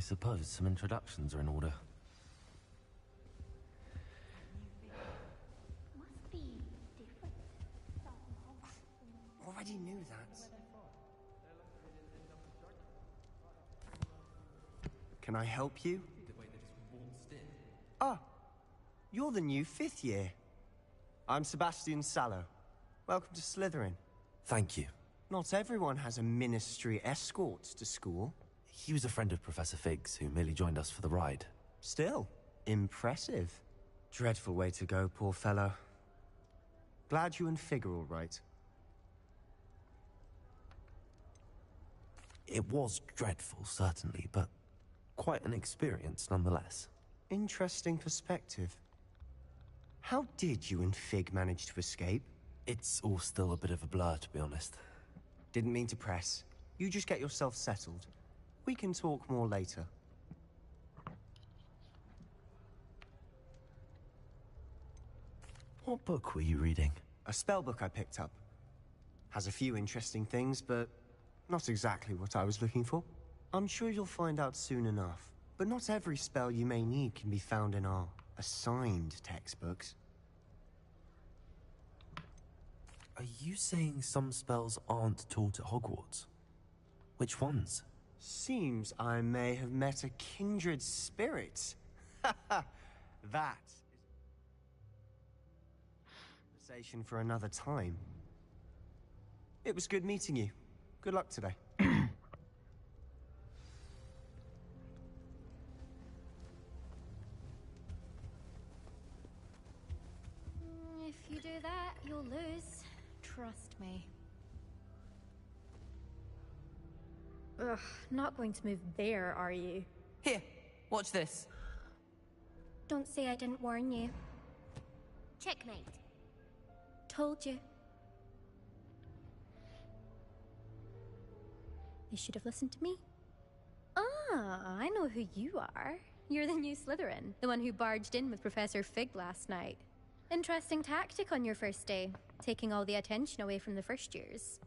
suppose some introductions are in order. Must be different. Already knew that. Can I help you? Ah, you're the new 5th year. I'm Sebastian Sallow. Welcome to Slytherin. Thank you. Not everyone has a ministry escort to school. He was a friend of Professor Fig's who merely joined us for the ride. Still, impressive. Dreadful way to go, poor fellow. Glad you and Fig are all right. It was dreadful, certainly, but quite an experience nonetheless. Interesting perspective. How did you and Fig manage to escape? It's all still a bit of a blur, to be honest. Didn't mean to press. You just get yourself settled. We can talk more later. What book were you reading? A spellbook I picked up. Has a few interesting things, but not exactly what I was looking for. I'm sure you'll find out soon enough. But not every spell you may need can be found in our assigned textbooks. Are you saying some spells aren't taught at Hogwarts? Which ones? Seems I may have met a kindred spirit. That is a conversation for another time. It was good meeting you. Good luck today. If you do that, you'll lose. Trust me. Ugh, not going to move there, are you? Here, watch this. Don't say I didn't warn you. Checkmate. Told you. You should have listened to me. Ah, I know who you are. You're the new Slytherin, the one who barged in with Professor Fig last night. Interesting tactic on your first day, taking all the attention away from the first years.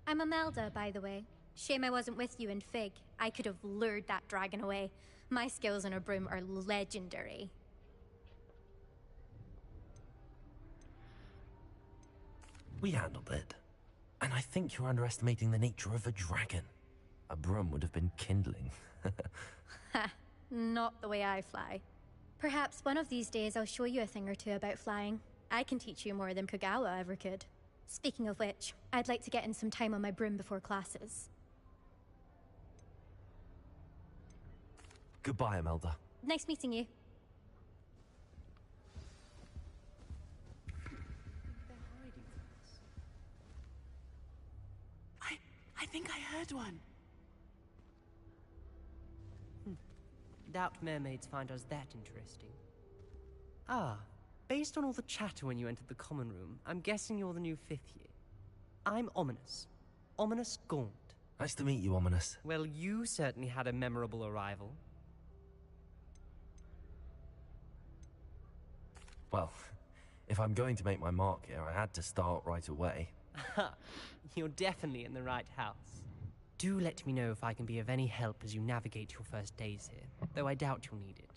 I'm Imelda, by the way. Shame I wasn't with you and Fig. I could have lured that dragon away. My skills on a broom are legendary. We handled it. And I think you're underestimating the nature of a dragon. A broom would have been kindling. Ha, not the way I fly. Perhaps one of these days I'll show you a thing or two about flying. I can teach you more than Kogawa ever could. Speaking of which, I'd like to get in some time on my broom before classes. Goodbye, Imelda. Nice meeting you. I think I heard one. Doubt mermaids find us that interesting. Ah, based on all the chatter when you entered the common room, I'm guessing you're the new 5th year. I'm Ominous. Ominous Gaunt. Nice to meet you, Ominous. Well, you certainly had a memorable arrival. Well, if I'm going to make my mark here, I had to start right away. Aha, you're definitely in the right house. Do let me know if I can be of any help as you navigate your first days here, though I doubt you'll need it.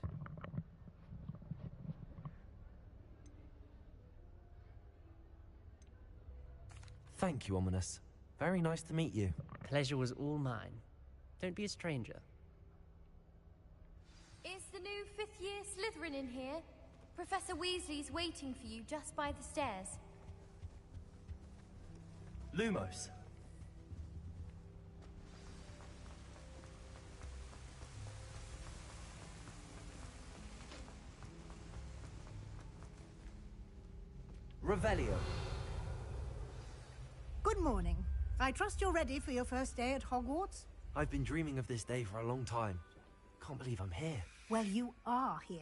Thank you, Ominous. Very nice to meet you. Pleasure was all mine. Don't be a stranger. Is the new 5th year Slytherin in here? Professor Weasley's waiting for you just by the stairs. Lumos. Revelio. Good morning. I trust you're ready for your first day at Hogwarts? I've been dreaming of this day for a long time. Can't believe I'm here. Well, you are here.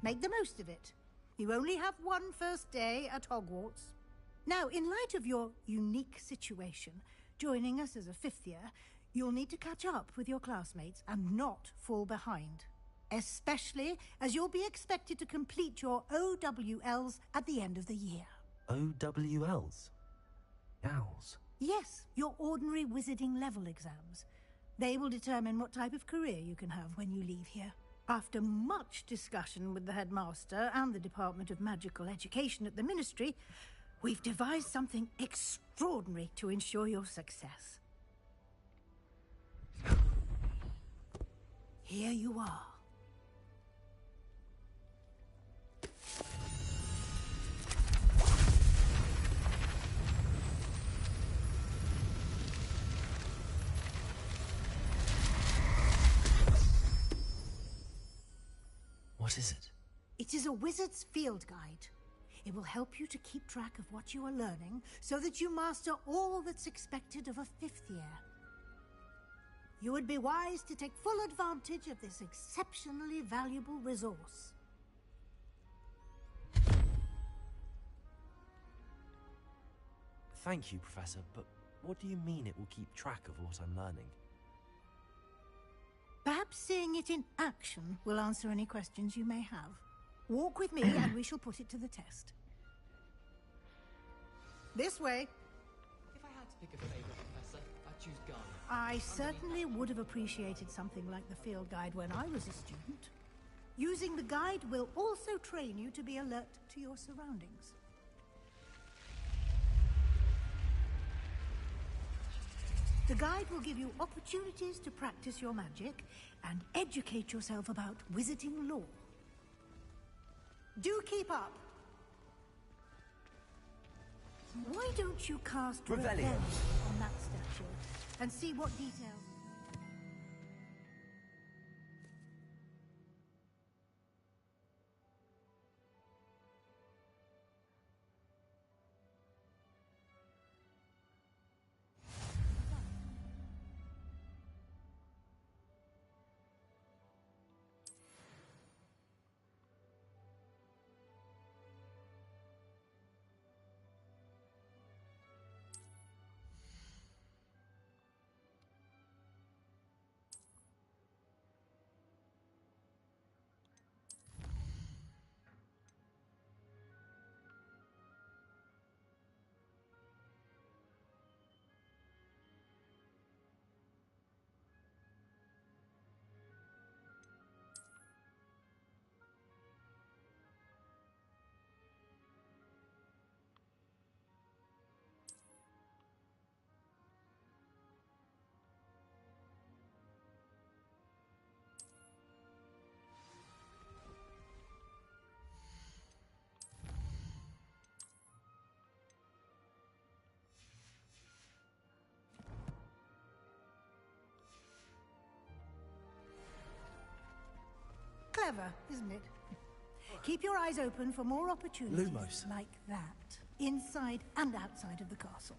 Make the most of it. You only have one first day at Hogwarts. Now, in light of your unique situation, joining us as a 5th year, you'll need to catch up with your classmates and not fall behind. Especially as you'll be expected to complete your OWLs at the end of the year. OWLs? Owls? Yes, your ordinary wizarding level exams. They will determine what type of career you can have when you leave here. After much discussion with the headmaster and the Department of Magical Education at the Ministry, we've devised something extraordinary to ensure your success. Here you are. What is it? It is a wizard's field guide. It will help you to keep track of what you are learning so that you master all that's expected of a 5th year. You would be wise to take full advantage of this exceptionally valuable resource. Thank you, Professor, but what do you mean it will keep track of what I'm learning? Perhaps seeing it in action will answer any questions you may have. Walk with me and we shall put it to the test. This way. If I had to pick a favorite, Professor, I'd choose Ghana. I certainly would have appreciated something like the field guide when I was a student. Using the guide will also train you to be alert to your surroundings. The guide will give you opportunities to practice your magic and educate yourself about wizarding lore. Do keep up! Why don't you cast Revelio on that statue and see what details... Clever, isn't it? Keep your eyes open for more opportunities Lumos. like that, inside and outside of the castle.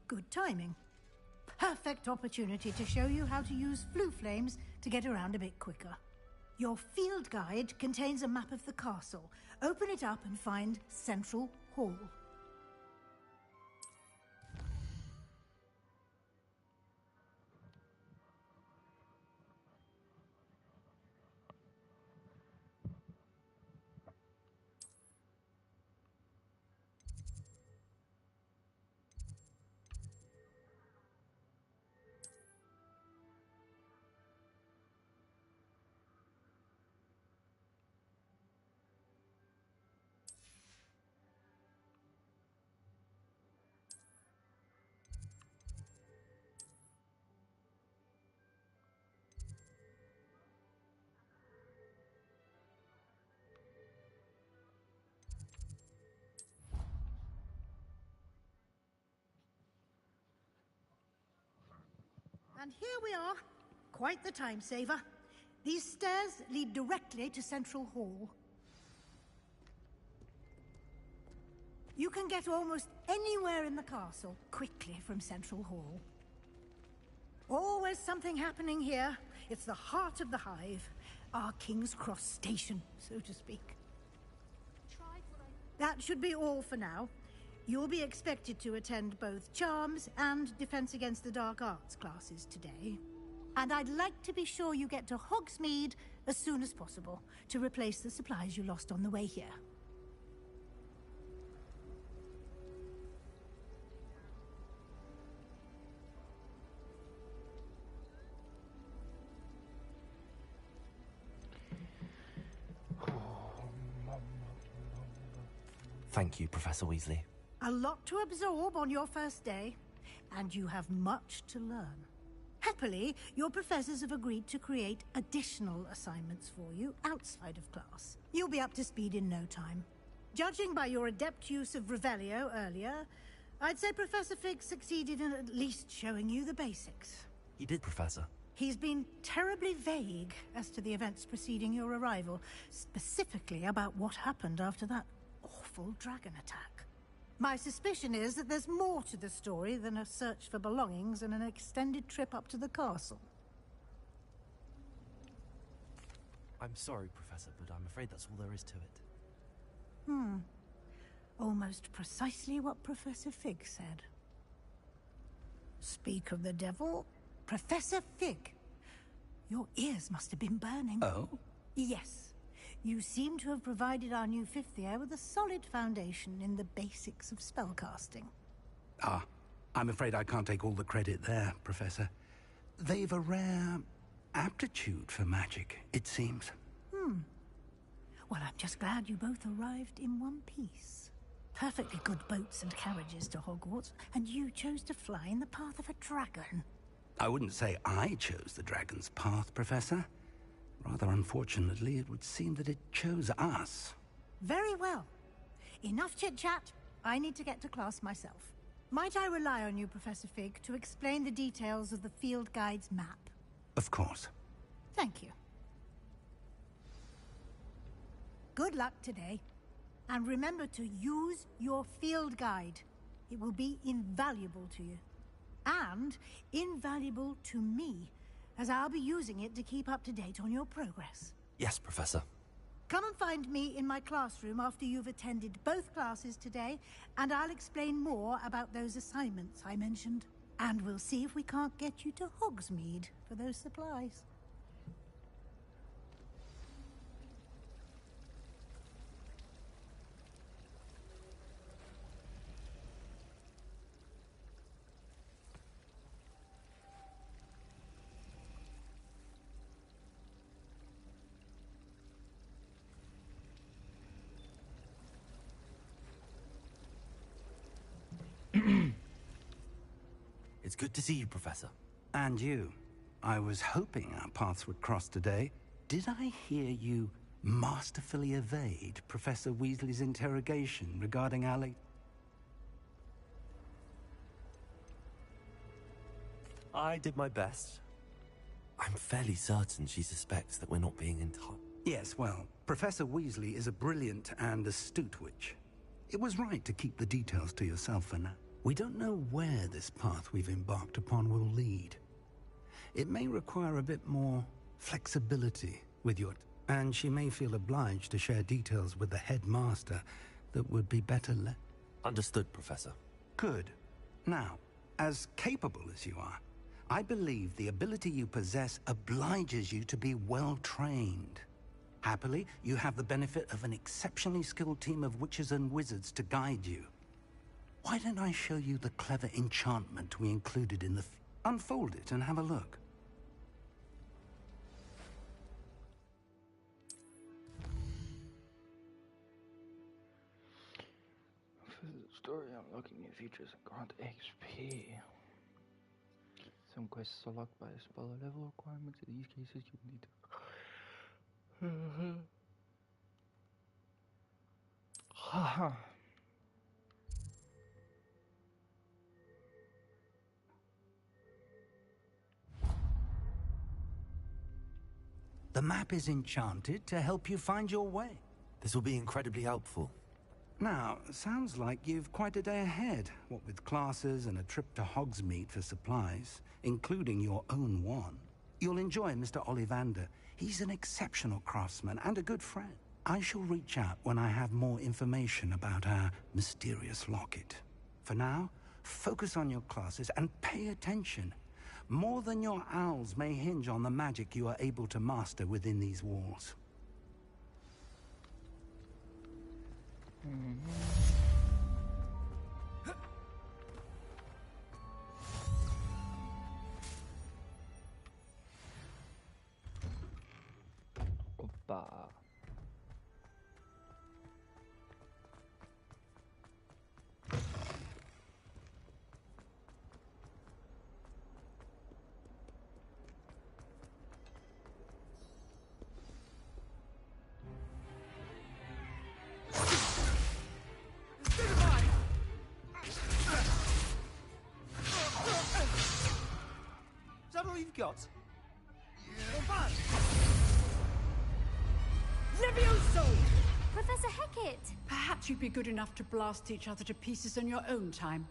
Good timing. Perfect opportunity to show you how to use flue flames to get around a bit quicker. Your field guide contains a map of the castle. Open it up and find Central Hall. And here we are. Quite the time saver. These stairs lead directly to Central Hall. You can get almost anywhere in the castle quickly from Central Hall. Always something happening here. It's the heart of the hive. Our King's Cross station, so to speak. That should be all for now. You'll be expected to attend both Charms and Defense Against the Dark Arts classes today. And I'd like to be sure you get to Hogsmeade as soon as possible to replace the supplies you lost on the way here. Thank you, Professor Weasley. A lot to absorb on your first day, and you have much to learn. Happily, your professors have agreed to create additional assignments for you outside of class. You'll be up to speed in no time. Judging by your adept use of Revelio earlier, I'd say Professor Fig succeeded in at least showing you the basics. He did, Professor. He's been terribly vague as to the events preceding your arrival, specifically about what happened after that awful dragon attack. My suspicion is that there's more to the story than a search for belongings and an extended trip up to the castle. I'm sorry, Professor, but I'm afraid that's all there is to it. Almost precisely what Professor Fig said. Speak of the devil, Professor Fig. Your ears must have been burning. Oh? Yes. You seem to have provided our new fifth year with a solid foundation in the basics of spellcasting. Ah, I'm afraid I can't take all the credit there, Professor. They've a rare aptitude for magic, it seems. Well, I'm just glad you both arrived in one piece. Perfectly good boats and carriages to Hogwarts, and you chose to fly in the path of a dragon. I wouldn't say I chose the dragon's path, Professor. Rather unfortunately, it would seem that it chose us. Very well. Enough chit-chat. I need to get to class myself. Might I rely on you, Professor Fig, to explain the details of the field guide's map? Of course. Thank you. Good luck today. And remember to use your field guide. It will be invaluable to you. And invaluable to me, as I'll be using it to keep up to date on your progress. Yes, Professor. Come and find me in my classroom after you've attended both classes today, and I'll explain more about those assignments I mentioned. And we'll see if we can't get you to Hogsmeade for those supplies. It's good to see you, Professor. And you. I was hoping our paths would cross today. Did I hear you masterfully evade Professor Weasley's interrogation regarding our I did my best. I'm fairly certain she suspects that we're not being in touch. Yes, well, Professor Weasley is a brilliant and astute witch. It was right to keep the details to yourself for now. We don't know where this path we've embarked upon will lead. It may require a bit more flexibility with your... And she may feel obliged to share details with the headmaster that would be better left. Understood, Professor. Good. Now, as capable as you are, I believe the ability you possess obliges you to be well-trained. Happily, you have the benefit of an exceptionally skilled team of witches and wizards to guide you. Why don't I show you the clever enchantment we included in the... Unfold it and have a look. For the story, unlocking new features and grant XP. Some quests are locked by a spell or level requirements. In these cases, you need to... The map is enchanted to help you find your way. This will be incredibly helpful. Now, sounds like you've quite a day ahead, what with classes and a trip to Hogsmeade for supplies, including your own one. You'll enjoy Mr. Ollivander. He's an exceptional craftsman and a good friend. I shall reach out when I have more information about our mysterious locket. For now, focus on your classes and pay attention. More than your owls may hinge on the magic you are able to master within these walls. Opa. Is that all you've got? Levioso! Professor Hecat! Perhaps you'd be good enough to blast each other to pieces in your own time.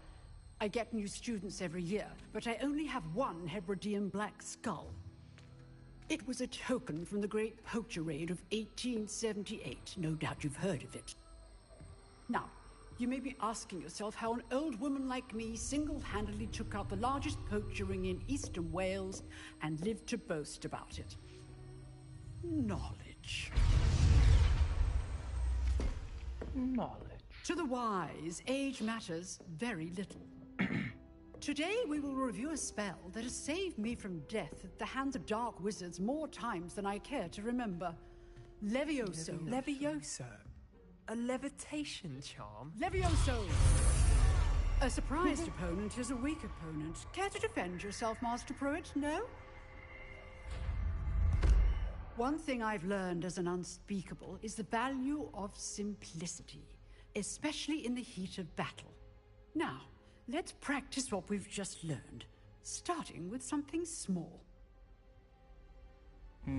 I get new students every year, but I only have one Hebridean black skull. It was a token from the Great Poacher Raid of 1878. No doubt you've heard of it. Now, you may be asking yourself how an old woman like me single-handedly took out the largest poacher ring in eastern Wales and lived to boast about it. Knowledge. Knowledge. To the wise, age matters very little. Today we will review a spell that has saved me from death at the hands of dark wizards more times than I care to remember. Levioso. Levioso? A levitation charm? Levioso! A surprised opponent is a weak opponent. Care to defend yourself, Master Pruitt? No? One thing I've learned as an unspeakable is the value of simplicity, especially in the heat of battle. Now, let's practice what we've just learned, starting with something small. Oh.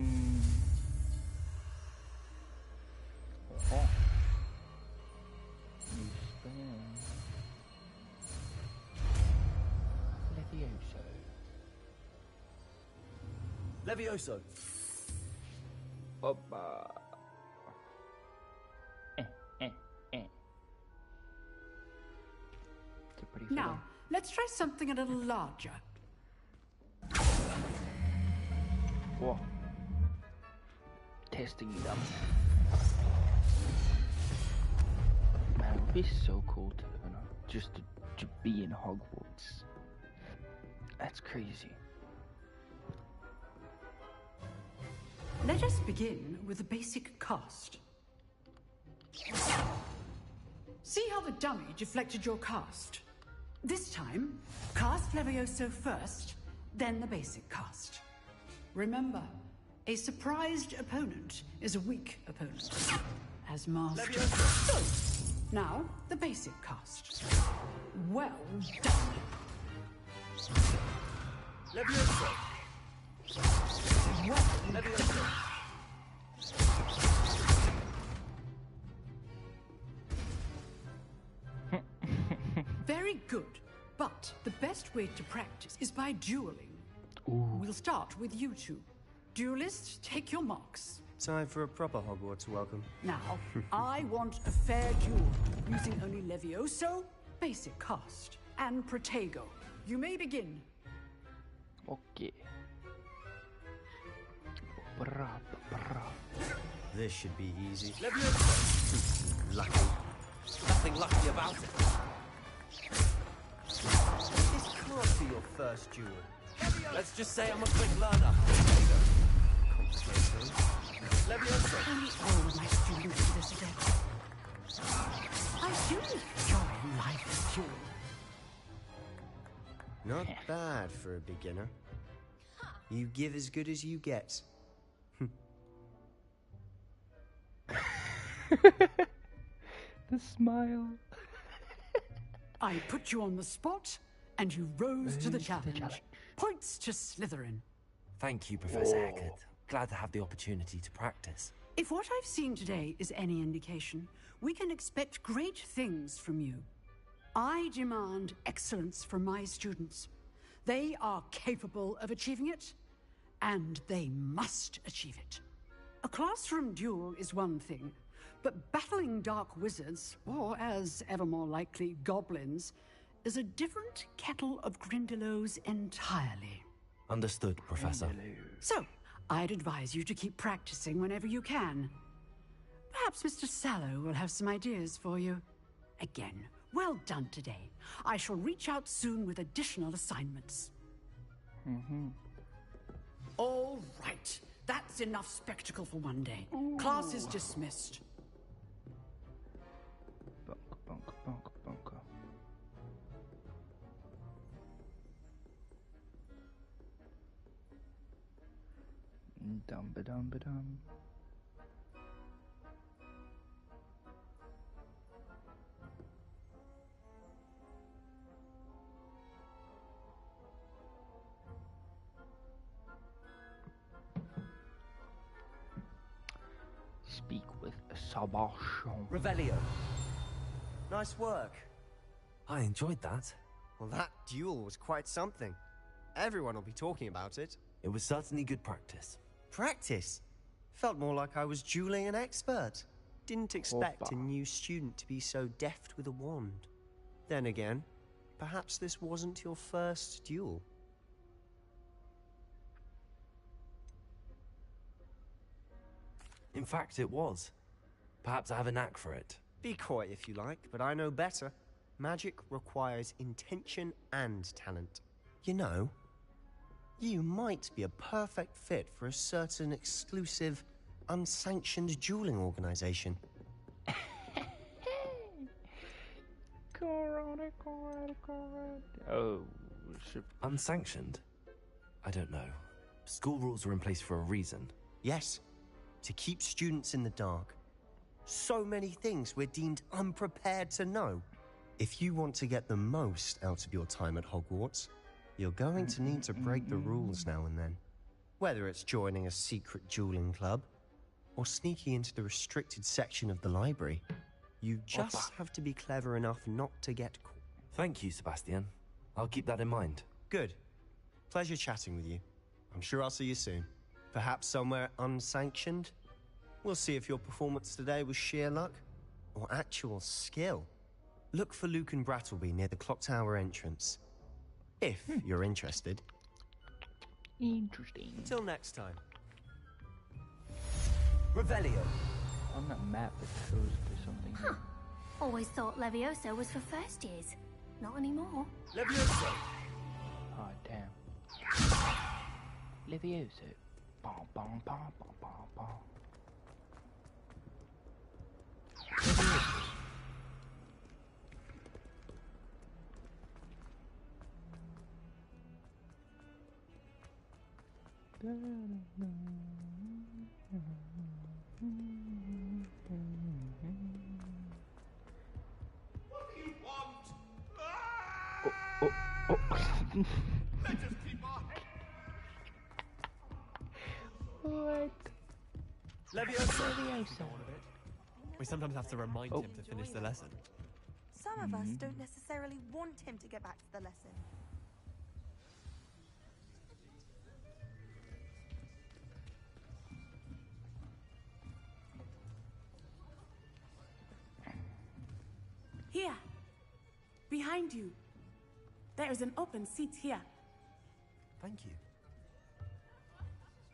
Levioso. Levioso. Opa. It's a pretty Now, let's try something a little larger. Whoa. Testing it up. Man, it would be so cool to, just to be in Hogwarts. That's crazy. Let us begin with the basic cast. See how the dummy deflected your cast? This time, cast Levioso first, then the basic cast. Remember, a surprised opponent is a weak opponent. As master. So, now, the basic cast. Well done. Levioso. Well Levioso. Very good. But the best way to practice is by dueling. We'll start with you two. Duelists, take your marks. Time for a proper Hogwarts welcome. Now, I want a fair duel, using only Levioso, basic cast, and Protego. You may begin. Okay. This should be easy. Levioso. Lucky. Nothing lucky about it. This can't be your first duel. Let's just say I'm a quick learner. Complicated. Levioso. Only all my students to this day. I do enjoy life duel. Not bad for a beginner. You give as good as you get. The smile. I put you on the spot, and you rose to the challenge. Points to Slytherin. Thank you, Professor Hecat. Glad to have the opportunity to practice. If what I've seen today is any indication, we can expect great things from you. I demand excellence from my students. They are capable of achieving it, and they must achieve it. A classroom duel is one thing, but battling dark wizards, or as ever more likely, goblins, is a different kettle of Grindylows entirely. Understood, Professor. So, I'd advise you to keep practicing whenever you can. Perhaps Mr. Sallow will have some ideas for you. Again, well done today. I shall reach out soon with additional assignments. All right. That's enough spectacle for one day. Class is dismissed. Bunker, bunker, bunker. Dum ba dum ba dum. Speak with Sebastian. Revelio. Nice work. I enjoyed that. Well, that duel was quite something. Everyone will be talking about it. It was certainly good practice. Practice? Felt more like I was dueling an expert. Didn't expect a new student to be so deft with a wand. Then again, perhaps this wasn't your first duel. In fact, it was. Perhaps I have a knack for it. Be coy if you like, but I know better. Magic requires intention and talent. You know, you might be a perfect fit for a certain exclusive, unsanctioned dueling organization. Oh, unsanctioned? I don't know. School rules are in place for a reason. Yes, to keep students in the dark. So many things we're deemed unprepared to know. If you want to get the most out of your time at Hogwarts, you're going to need to break the rules now and then. Whether it's joining a secret dueling club, or sneaking into the restricted section of the library, you just have to be clever enough not to get caught. Thank you, Sebastian. I'll keep that in mind. Good. Pleasure chatting with you. I'm sure I'll see you soon. Perhaps somewhere unsanctioned? We'll see if your performance today was sheer luck or actual skill. Look for Luke and Brattleby near the clock tower entrance. If you're interested. interesting. Till next time. Revelio. On that map it shows there's something. Huh. Always thought Levioso was for first years. Not anymore. Levioso! Oh damn. Levioso. Bom, bom, bom, bom, bom, bom. Levioso. What do you want? Let us keep our head. What? Levioso! We sometimes have to remind him to finish the lesson. Some of us don't necessarily want him to get back to the lesson. Here, behind you. There is an open seat here. Thank you.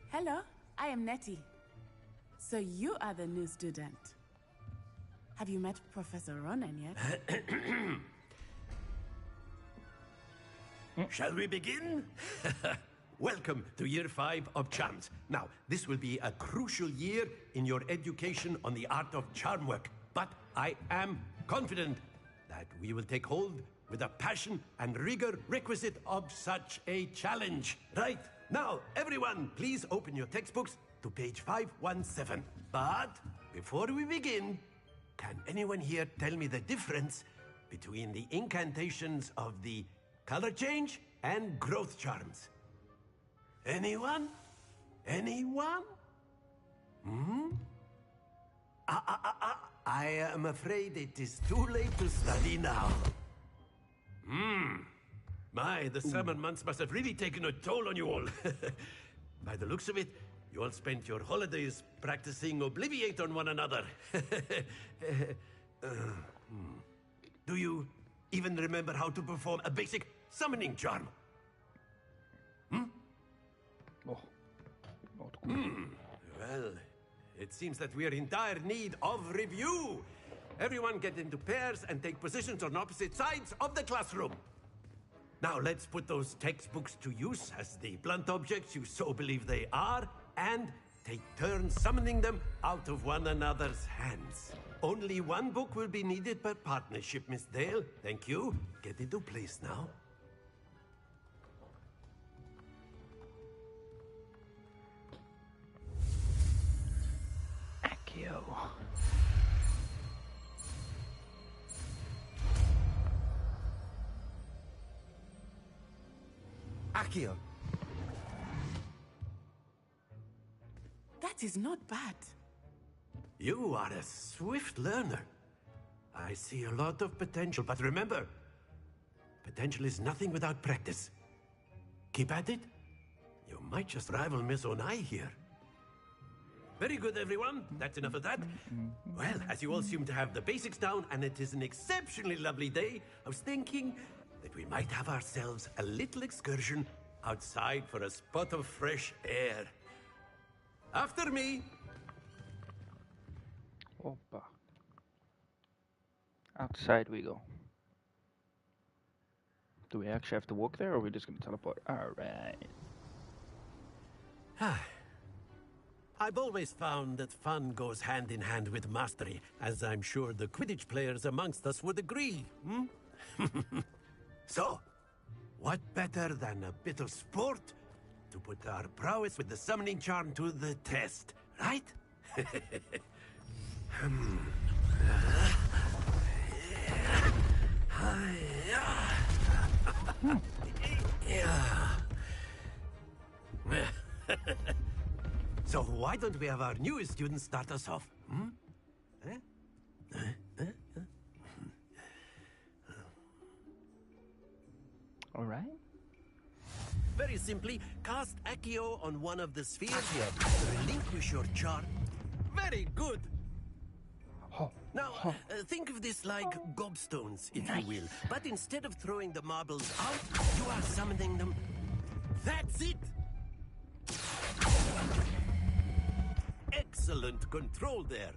Hello, I am Nettie. So you are the new student. Have you met Professor Ronan yet? Shall we begin? Welcome to Year 5 of Charms. Now, this will be a crucial year in your education on the art of charm work. But I am confident that we will take hold with the passion and rigor requisite of such a challenge. Right, now, everyone, please open your textbooks to page 517. But before we begin, can anyone here tell me the difference between the incantations of the color change and growth charms? Anyone? Anyone? I am afraid it is too late to study now. My, the summer months must have really taken a toll on you all. By the looks of it, you all spent your holidays practicing Obliviate on one another. Do you even remember how to perform a basic summoning charm? Oh, not good. Well, it seems that we are in dire need of review. Everyone get into pairs and take positions on opposite sides of the classroom. Now let's put those textbooks to use as the blunt objects you so believe they are, and take turns summoning them out of one another's hands. Only one book will be needed per partnership, Miss Dale. Thank you. Get into place now. Accio. Accio. That is not bad. You are a swift learner. I see a lot of potential, but remember, potential is nothing without practice. Keep at it. You might just rival Miss Onai here. Very good, everyone. That's enough of that. Well, as you all seem to have the basics down, and it is an exceptionally lovely day, I was thinking that we might have ourselves a little excursion outside for a spot of fresh air. After me. Opa. Outside we go. Do we actually have to walk there, or are we just gonna teleport? Alright. I've always found that fun goes hand in hand with mastery, as I'm sure the Quidditch players amongst us would agree. So, what better than a bit of sport to put our prowess with the summoning charm to the test, right? So why don't we have our newest student start us off? All right. Very simply, cast Accio on one of the spheres. Relinquish your charm. Very good. Now, think of this like gobstones, if you will. But instead of throwing the marbles out, you are summoning them. That's it! Excellent control there.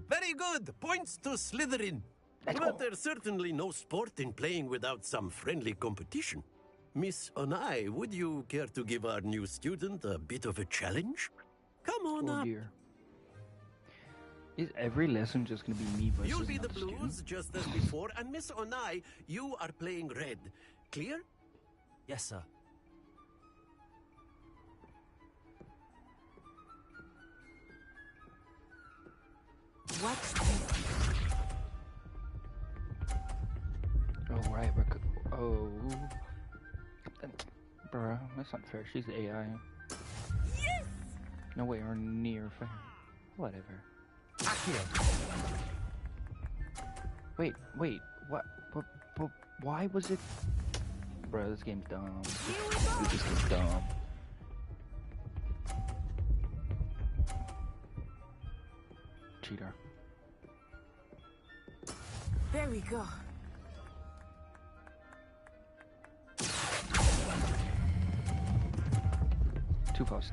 Very good. Points to Slytherin. But there's certainly no sport in playing without some friendly competition. Miss Onai, would you care to give our new student a bit of a challenge? Come on up. Dear. Is every lesson just gonna be me versus You'll be the another blues student? just as before, and Miss Onai, you are playing red. Clear? Yes, sir. Watch this. Oh, right, oh. Bruh, that's not fair. She's AI. Yes! No way or near fair. Whatever. Wait, what? Why was it? Bruh, this game's dumb. This game's dumb. Cheater. There we go. Too fast.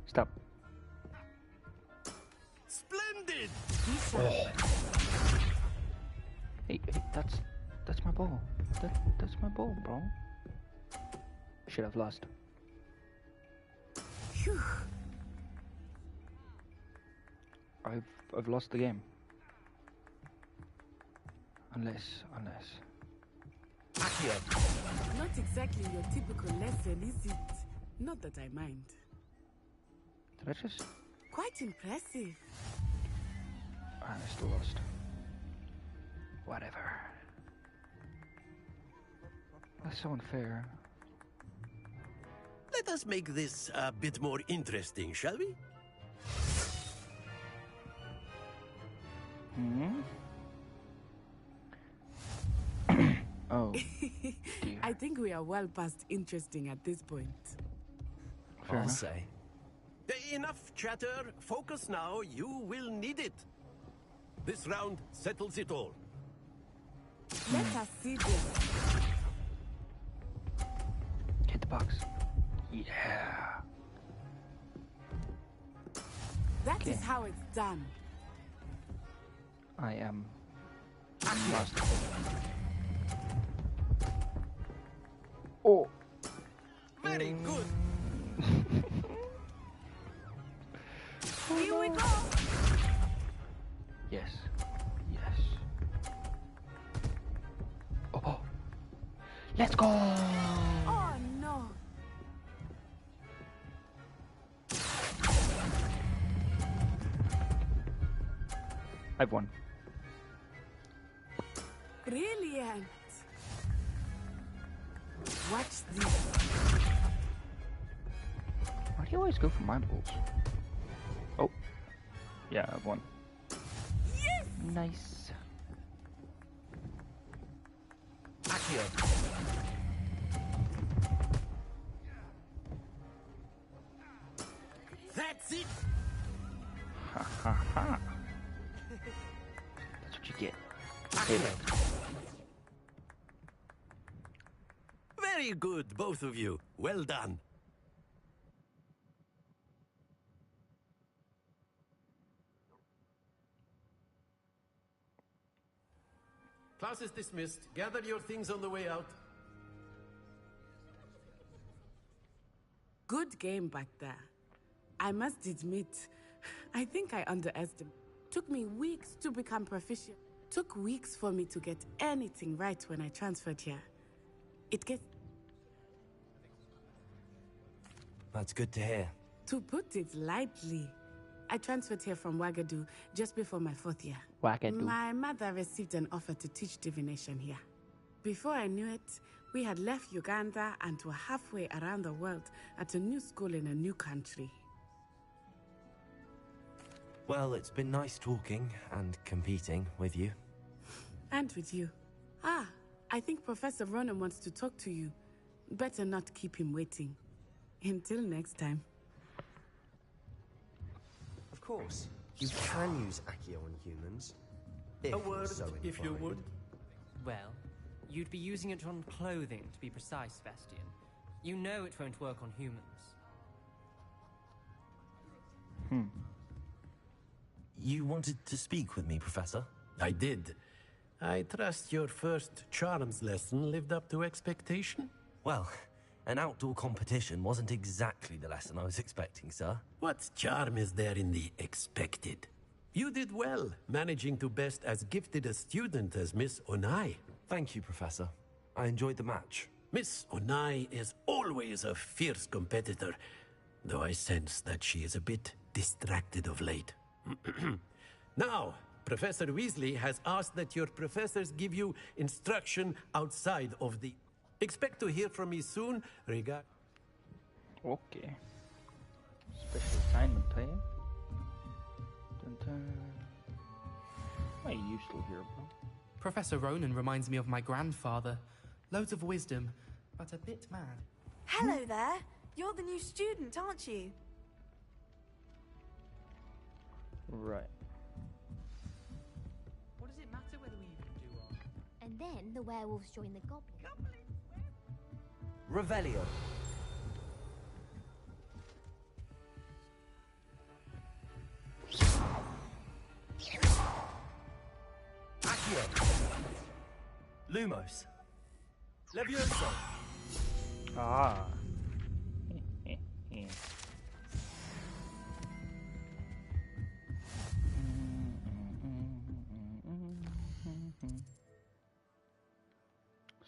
Stop. Splendid! Oh. Hey, that's my ball. That's my ball, bro. Should have lost. Phew. I've lost the game. Unless. Not exactly your typical lesson, is it? Not that I mind. Did I just? Quite impressive. I still lost. Whatever. That's so unfair. Let us make this a bit more interesting, shall we? Oh. I think we are well past interesting at this point. Fair I'll enough. say. Enough chatter. Focus now. You will need it. This round settles it all. Let us see this. Hit the box. Yeah. That is Okay. how it's done. I am masterful. Oh. Very good. Here we go. Yes. Yes. Oh. Let's go. Oh no. I've won. Brilliant. Watch this. Why do you always go for my balls? Oh. Yeah, I've won. Yes. Nice. Accio. That's it. Ha ha ha. That's what you get. Accio. Very good, both of you. Well done. Class is dismissed. Gather your things on the way out. Good game back there. I must admit, I think I underestimated. Took me weeks to become proficient. Took weeks for me to get anything right when I transferred here. It gets... That's good to hear. To put it lightly, I transferred here from Wagadu just before my 4th year. Wagadu. My mother received an offer to teach divination here. Before I knew it, we had left Uganda and were halfway around the world at a new school in a new country. Well, it's been nice talking and competing with you. And with you. Ah, I think Professor Ronan wants to talk to you. Better not keep him waiting. Until next time. Of course, you can use Accio on humans. If A you're word, so if you inclined. would. Well, you'd be using it on clothing, to be precise, Sebastian. You know it won't work on humans. You wanted to speak with me, Professor? I did. I trust your first charms lesson lived up to expectation? Well, an outdoor competition wasn't exactly the lesson I was expecting, sir. What charm is there in the expected? You did well, managing to best as gifted a student as Miss Onai. Thank you, Professor. I enjoyed the match. Miss Onai is always a fierce competitor, though I sense that she is a bit distracted of late. Now, Professor Weasley has asked that your professors give you instruction outside of the... Expect to hear from me soon. Regard. Okay. Special assignment time. Dun dun. Why are you still here, bro? Professor Ronan reminds me of my grandfather. Loads of wisdom, but a bit mad. Hello there. You're the new student, aren't you? Right. What does it matter whether we even do our... And then the werewolves join the goblins. Revelio. Accio. Lumos. Levioso. Ah.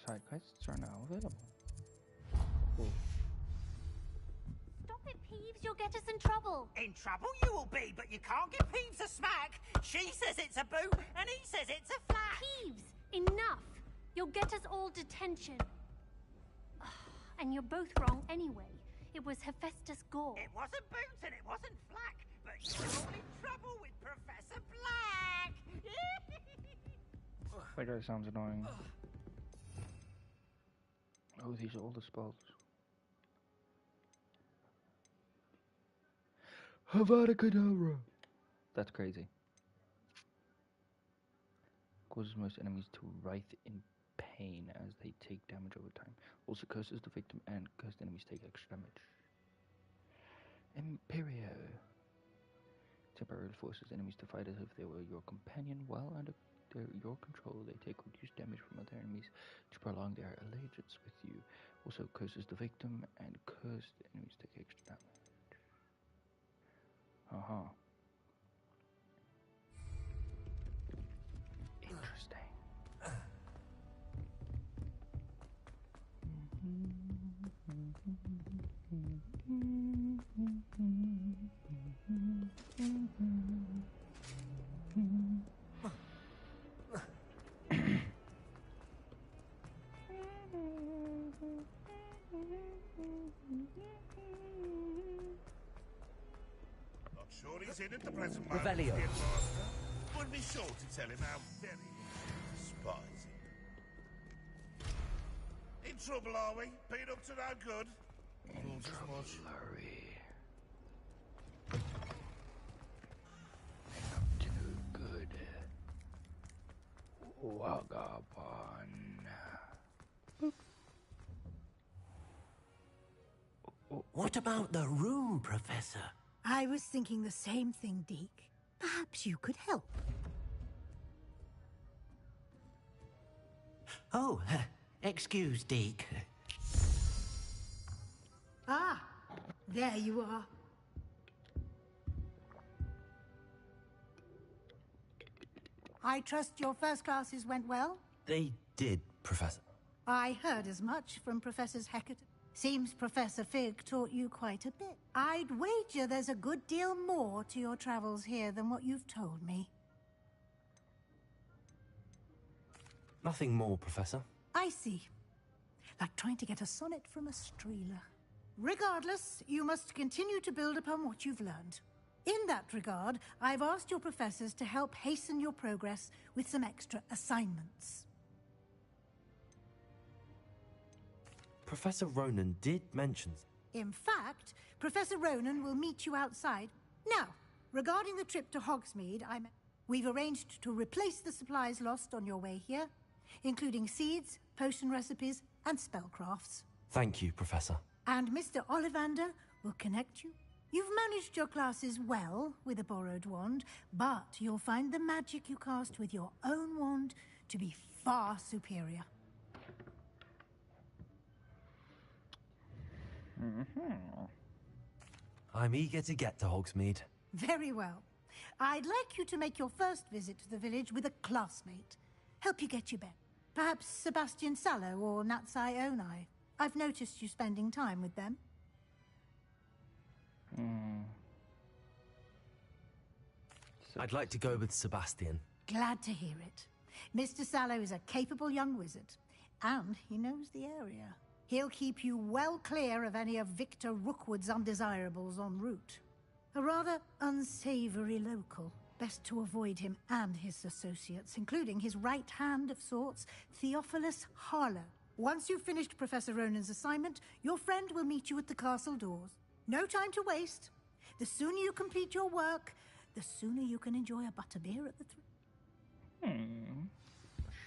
Side quests are now available. Cool. Stop it, Peeves. You'll get us in trouble. In trouble you will be, but you can't give Peeves a smack. She says it's a boot, and he says it's a flat. Peeves, enough. You'll get us all detention. And you're both wrong anyway. It was Hephaestus Gore. It wasn't Boots and it wasn't Flack, but you're all in trouble with Professor Black! That guy sounds annoying. Oh, these are all the spells. Avada Kedavra! That's crazy. Causes most enemies to writhe in pain as they take damage over time. Also curses the victim and cursed enemies take extra damage. Imperio. Temporarily forces enemies to fight as if they were your companion while under your control. They take reduced damage from other enemies to prolong their allegiance with you. Also curses the victim and cursed enemies take extra damage. Interesting. Not sure he's in at the present moment, Revelio. dear master. Would be sure to tell him how very much despise him. In trouble, are we? Been up to no good? Thought as much. Too good. Wagabon. What about the room, Professor? I was thinking the same thing, Deke. Perhaps you could help. Oh, excuse, Deke. Ah, there you are. I trust your first classes went well? They did, Professor. I heard as much from Professors Hecate. Seems Professor Fig taught you quite a bit. I'd wager there's a good deal more to your travels here than what you've told me. Nothing more, Professor. I see. Like trying to get a sonnet from a streeler. Regardless, you must continue to build upon what you've learned. In that regard, I've asked your professors to help hasten your progress with some extra assignments. Professor Ronan did mention... In fact, Professor Ronan will meet you outside. Now, regarding the trip to Hogsmeade, we've arranged to replace the supplies lost on your way here, including seeds, potion recipes, and spellcrafts. Thank you, Professor. And Mr. Ollivander will connect you. You've managed your classes well with a borrowed wand, but you'll find the magic you cast with your own wand to be far superior. I'm eager to get to Hogsmeade. Very well. I'd like you to make your first visit to the village with a classmate. Help you get your bet. Perhaps Sebastian Sallow or Natsai Onai. I've noticed you spending time with them. I'd like to go with Sebastian. Glad to hear it. Mr. Sallow is a capable young wizard, and he knows the area. He'll keep you well clear of any of Victor Rookwood's undesirables en route. A rather unsavory local. Best to avoid him and his associates, including his right hand of sorts, Theophilus Harlow. Once you've finished Professor Ronan's assignment, your friend will meet you at the castle doors. No time to waste. The sooner you complete your work, the sooner you can enjoy a butterbeer at the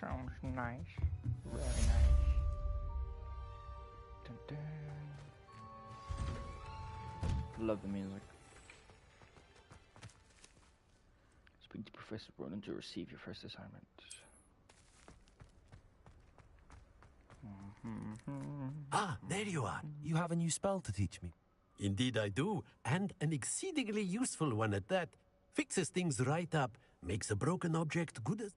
Sounds nice. Very nice. Dun, dun. Love the music. Speak to Professor Ronan to receive your first assignment. Ah, there you are. You have a new spell to teach me. Indeed I do, and an exceedingly useful one at that. Fixes things right up, makes a broken object good as...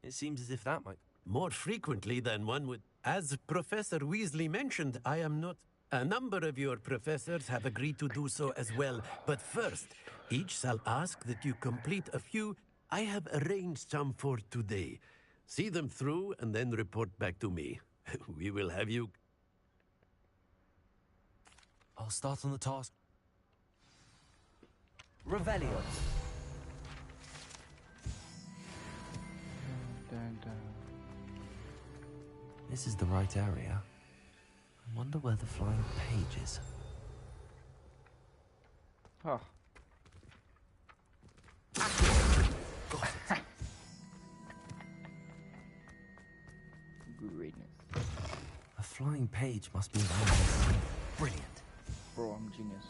It seems as if that might... More frequently than one would. As Professor Weasley mentioned, I am not... A number of your professors have agreed to do so as well, but first, each shall ask that you complete a few... I have arranged some for today. See them through and then report back to me. We will have you... I'll start on the task. Revelio. This is the right area. I wonder where the flying page is. Oh. Greatness. A flying page must be around here. Brilliant. Bro, I'm genius.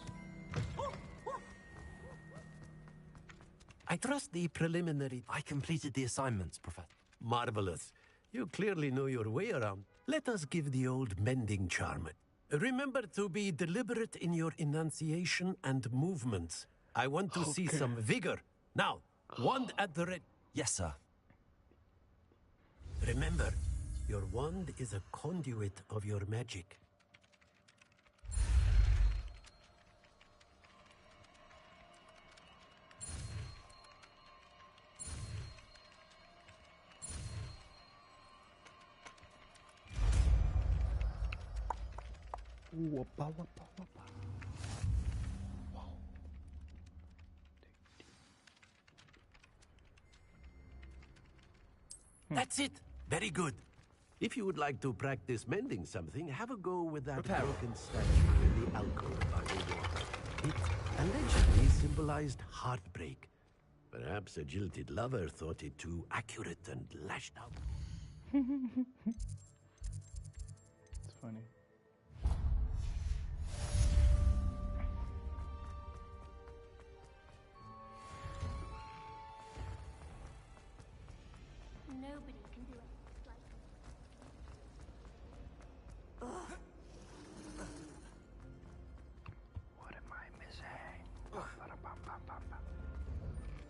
I trust the preliminary... I completed the assignments, Professor. Marvelous. You clearly know your way around. Let us give the old mending charm. Remember to be deliberate in your enunciation and movements. I want to see some vigor. Now, wand at the red. Yes, sir. Remember, your wand is a conduit of your magic. Whoppa, whoppa, whoppa. Wow. That's it. Very good. If you would like to practice mending something, have a go with that broken statue in the alcove by the water. It allegedly symbolized heartbreak. Perhaps a jilted lover thought it too accurate and lashed out. It's funny. Nobody can do it like What am I missing?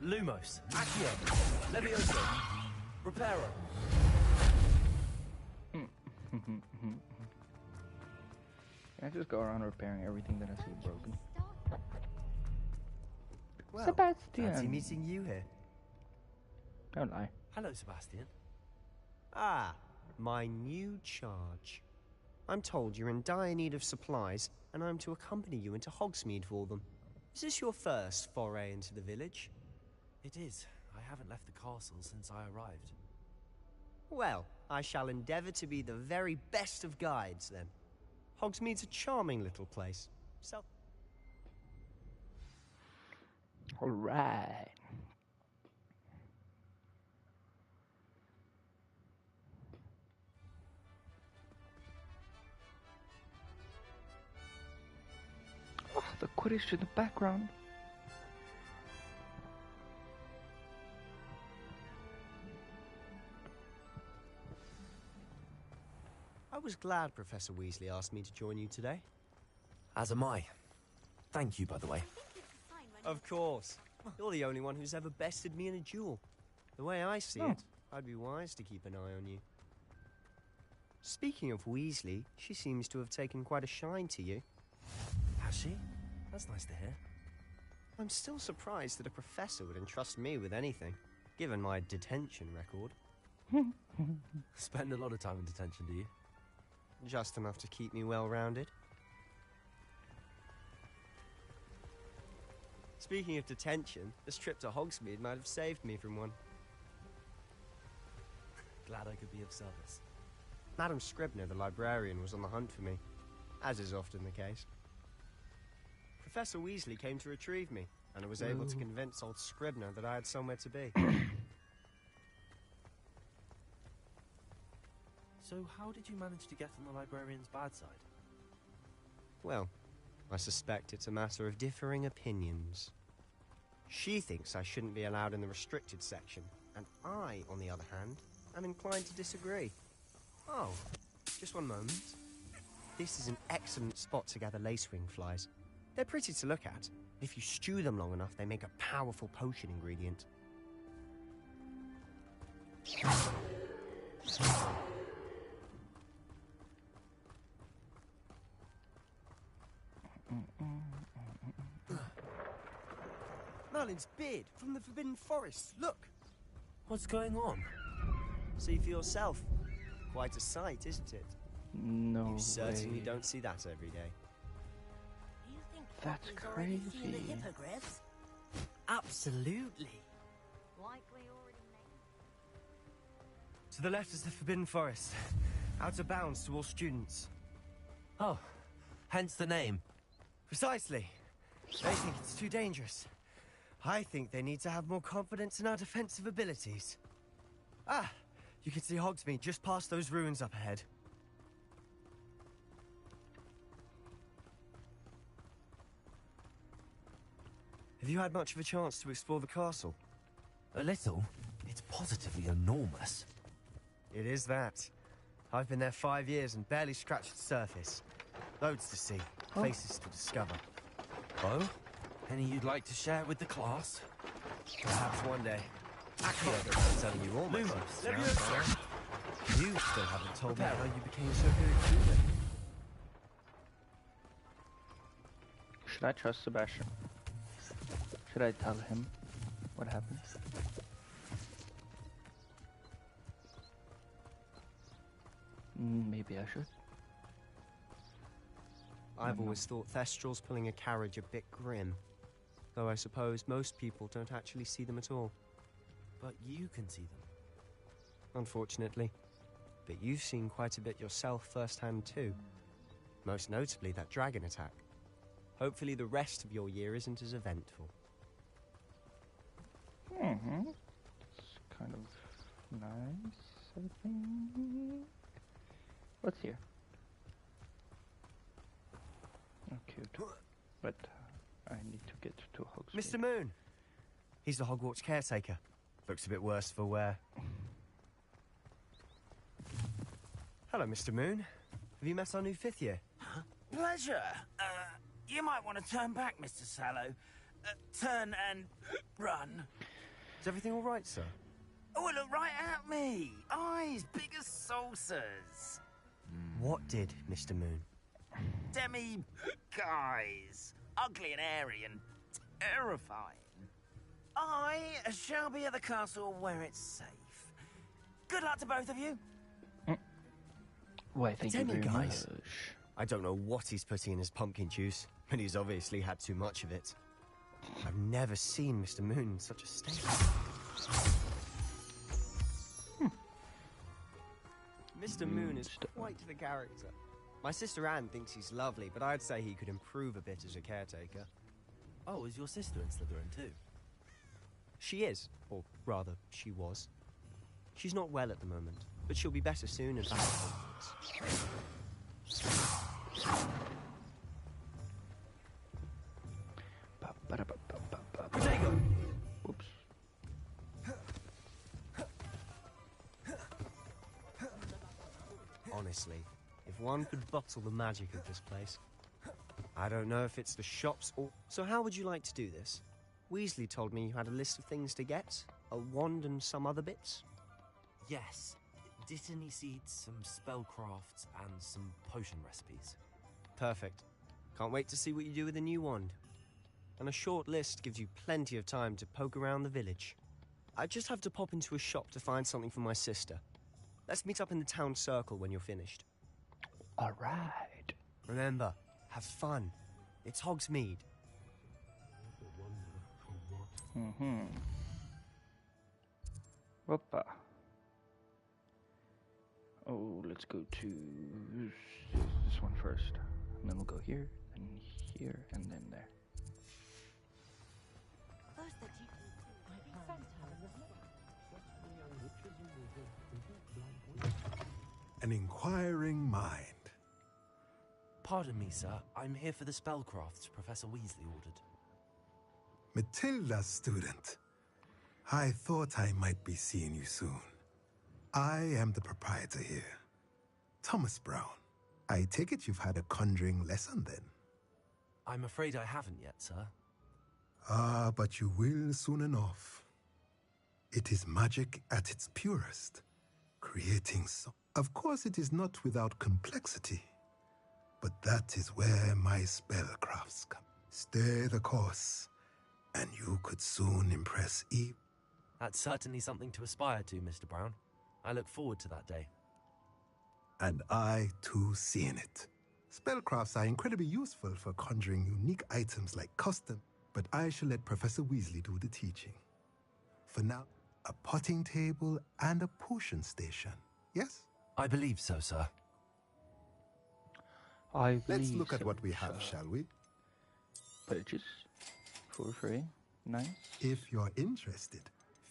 Lumos. Accio. Levioso. Reparo. I just go around repairing everything that I see broken. Well, Sebastian. fancy meeting you here. Don't lie. Hello, Sebastian. Ah, my new charge. I'm told you're in dire need of supplies, and I'm to accompany you into Hogsmeade for them. Is this your first foray into the village? It is. I haven't left the castle since I arrived. Well, I shall endeavour to be the very best of guides, then. Hogsmeade's a charming little place. So... All right. Oh, the Quidditch in the background. I was glad Professor Weasley asked me to join you today. As am I. Thank you, by the way. Of course. You're the only one who's ever bested me in a duel. The way I see it, I'd be wise to keep an eye on you. Speaking of Weasley, she seems to have taken quite a shine to you. Has she? That's nice to hear. I'm still surprised that a professor would entrust me with anything, given my detention record. Spend a lot of time in detention, do you? Just enough to keep me well-rounded. Speaking of detention, this trip to Hogsmeade might have saved me from one. Glad I could be of service. Madam Scribner, the librarian, was on the hunt for me, as is often the case. Professor Weasley came to retrieve me, and I was able to convince old Scribner that I had somewhere to be. So how did you manage to get on the librarian's bad side? Well, I suspect it's a matter of differing opinions. She thinks I shouldn't be allowed in the restricted section, and I, on the other hand, am inclined to disagree. Oh, just one moment. This is an excellent spot to gather lacewing flies. They're pretty to look at. If you stew them long enough, they make a powerful potion ingredient. Merlin's beard from the Forbidden Forest. Look! What's going on? See for yourself. Quite a sight, isn't it? No You certainly way. don't see that every day. That's He's already seen the crazy. hippogriffs. Absolutely. Likely already named. To the left is the Forbidden Forest. Out of bounds to all students. Oh, hence the name. Precisely. They think it's too dangerous. I think they need to have more confidence in our defensive abilities. Ah, you can see Hogsmeade just past those ruins up ahead. Have you had much of a chance to explore the castle? A little. It's positively enormous. It is that. I've been there 5 years and barely scratched the surface. Loads to see, places to discover. Oh? Any you'd like to share with the class? Perhaps one day. Actually, I don't mind telling you all my secrets now. You still haven't told me how you became so good at shooting. Should I trust Sebastian? Should I tell him what happened? Maybe I should. I've always thought Thestral's pulling a carriage a bit grim. Though I suppose most people don't actually see them at all. But you can see them. Unfortunately. But you've seen quite a bit yourself firsthand too. Most notably that dragon attack. Hopefully the rest of your year isn't as eventful. It's kind of nice, I think. What's here? Oh, cute. But I need to get to Hogsmeade. Mr. Moon! He's the Hogwarts caretaker. Looks a bit worse for wear. Hello, Mr. Moon. Have you met our new 5th year? Pleasure. You might want to turn back, Mr. Sallow. Turn and run. Is everything all right, sir? Oh, look right at me. Eyes big as saucers. What did, Mr. Moon? Demi guys. Ugly and airy and terrifying. I shall be at the castle where it's safe. Good luck to both of you. Why, thank you very much. I don't know what he's putting in his pumpkin juice, but he's obviously had too much of it. I've never seen Mr. Moon in such a state. Mr. Moon is quite the character. My sister Anne thinks he's lovely, but I'd say he could improve a bit as a caretaker. Oh, is your sister in Slytherin too? She is, or rather, she was. She's not well at the moment, but she'll be better soon and back at Hogwarts. Potato! Whoops. Honestly, if one could bottle the magic of this place. I don't know if it's the shops or... So how would you like to do this? Weasley told me you had a list of things to get. A wand and some other bits. Yes. Dittany seeds, some spellcrafts, and some potion recipes. Perfect. Can't wait to see what you do with the new wand. And a short list gives you plenty of time to poke around the village. I just have to pop into a shop to find something for my sister. Let's meet up in the town circle when you're finished. All right. Remember, have fun. It's Hogsmeade. Whoopa. Oh, let's go to this one first. And then we'll go here, and here, and then there. An inquiring mind. Pardon me, sir. I'm here for the spellcrafts Professor Weasley ordered. Matilda, student. I thought I might be seeing you soon. I am the proprietor here, Thomas Brown. I take it you've had a conjuring lesson then? I'm afraid I haven't yet, sir. Ah, but you will soon enough. It is magic at its purest, creating so... Of course, it is not without complexity, but that is where my spellcrafts come. Stay the course, and you could soon impress Eve. That's certainly something to aspire to, Mr. Brown. I look forward to that day. And I, too, seeing it. Spellcrafts are incredibly useful for conjuring unique items like custom, but I shall let Professor Weasley do the teaching. For now, a potting table and a potion station, yes? I believe so, sir. Let's look at what we have, shall we? Purchase for free. Nice. If you're interested,